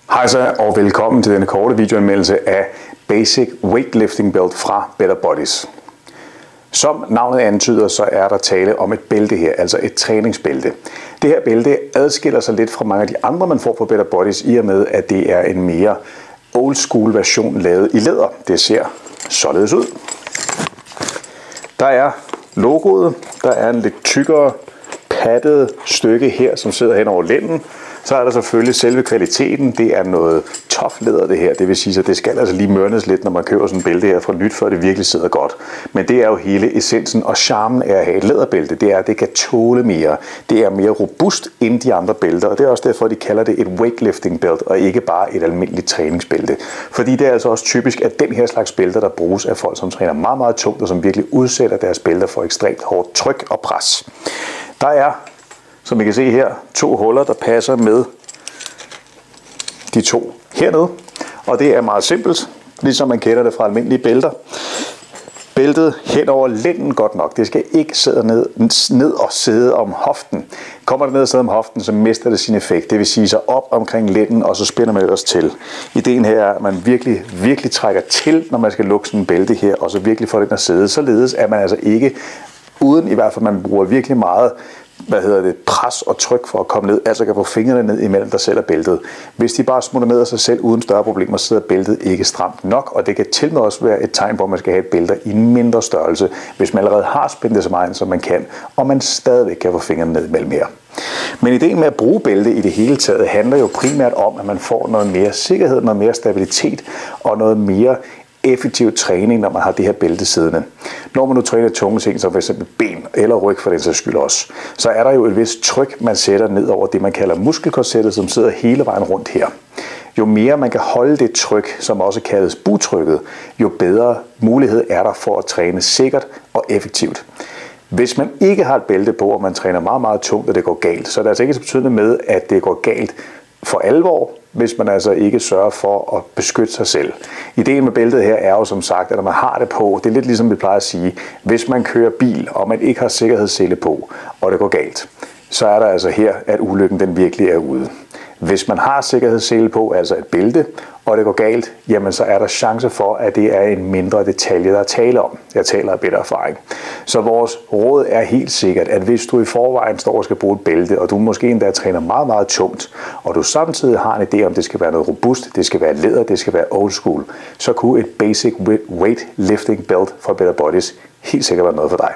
Hej så, og velkommen til denne korte videoanmeldelse af Basic Weightlifting Belt fra Better Bodies. Som navnet antyder, så er der tale om et bælte her, altså et træningsbælte. Det her bælte adskiller sig lidt fra mange af de andre, man får fra Better Bodies, i og med, at det er en mere old school version lavet i læder. Det ser således ud. Der er logoet, der er en lidt tykkere pattet stykke her, som sidder hen over lænden. Så er der selvfølgelig selve kvaliteten. Det er noget tough-læder det her. Det vil sige, at det skal altså lige mørnes lidt, når man køber sådan et bælte her fra nyt, før det virkelig sidder godt. Men det er jo hele essensen og charmen af at have et læderbælte. Det er, at det kan tåle mere. Det er mere robust end de andre bælter. Og det er også derfor, de kalder det et weightlifting belt, og ikke bare et almindeligt træningsbælte. Fordi det er altså også typisk, at den her slags bælter, der bruges af folk, som træner meget, meget tungt, og som virkelig udsætter deres bælter for ekstremt hårdt tryk og pres. Der er, som I kan se her, 2 huller, der passer med de 2 hernede. Og det er meget simpelt, ligesom man kender det fra almindelige bælter. Bæltet hen over lænden godt nok. Det skal ikke sidde ned og sidde om hoften. Kommer det ned og sidde om hoften, så mister det sin effekt. Det vil sige så op omkring lænden, og så spænder man ellers til. Ideen her er, at man virkelig trækker til, når man skal lukke sådan en bælte her, og så virkelig får den at sidde. Således at man altså ikke, uden i hvert fald, man bruger virkelig meget pres og tryk for at komme ned, altså kan få fingrene ned imellem dig selv og bæltet. Hvis de bare smutter ned af sig selv uden større problemer, så sidder bæltet ikke stramt nok, og det kan til med også være et tegn på, at man skal have et bælte i en mindre størrelse, hvis man allerede har spændt det så meget, som man kan, og man stadigvæk kan få fingrene ned imellem her. Men ideen med at bruge bælte i det hele taget handler jo primært om, at man får noget mere sikkerhed, noget mere stabilitet og noget mere effektiv træning, når man har det her bælte siddende. Når man nu træner tunge ting, som f.eks. ben eller ryg for den sags skyld også, så er der jo et vist tryk, man sætter ned over det, man kalder muskelkorsettet, som sidder hele vejen rundt her. Jo mere man kan holde det tryk, som også kaldes bugtrykket, jo bedre mulighed er der for at træne sikkert og effektivt. Hvis man ikke har et bælte på, og man træner meget, meget tungt, og det går galt, så er det altså ikke så betydende med, at det går galt for alvor, hvis man altså ikke sørger for at beskytte sig selv. Ideen med bæltet her er jo som sagt, at når man har det på, det er lidt ligesom vi plejer at sige, hvis man kører bil, og man ikke har sikkerhedssele på, og det går galt, så er der altså her, at ulykken den virkelig er ude. Hvis man har sikkerhedssele på, altså et bælte, og det går galt, jamen så er der chance for, at det er en mindre detalje, der er tale om. Jeg taler af bedre erfaring. Så vores råd er helt sikkert, at hvis du i forvejen står og skal bruge et bælte, og du måske endda træner meget, meget tungt, og du samtidig har en idé om, det skal være noget robust, det skal være læder, det skal være old school, så kunne et Basic Weightlifting Belt fra Better Bodies helt sikkert være noget for dig.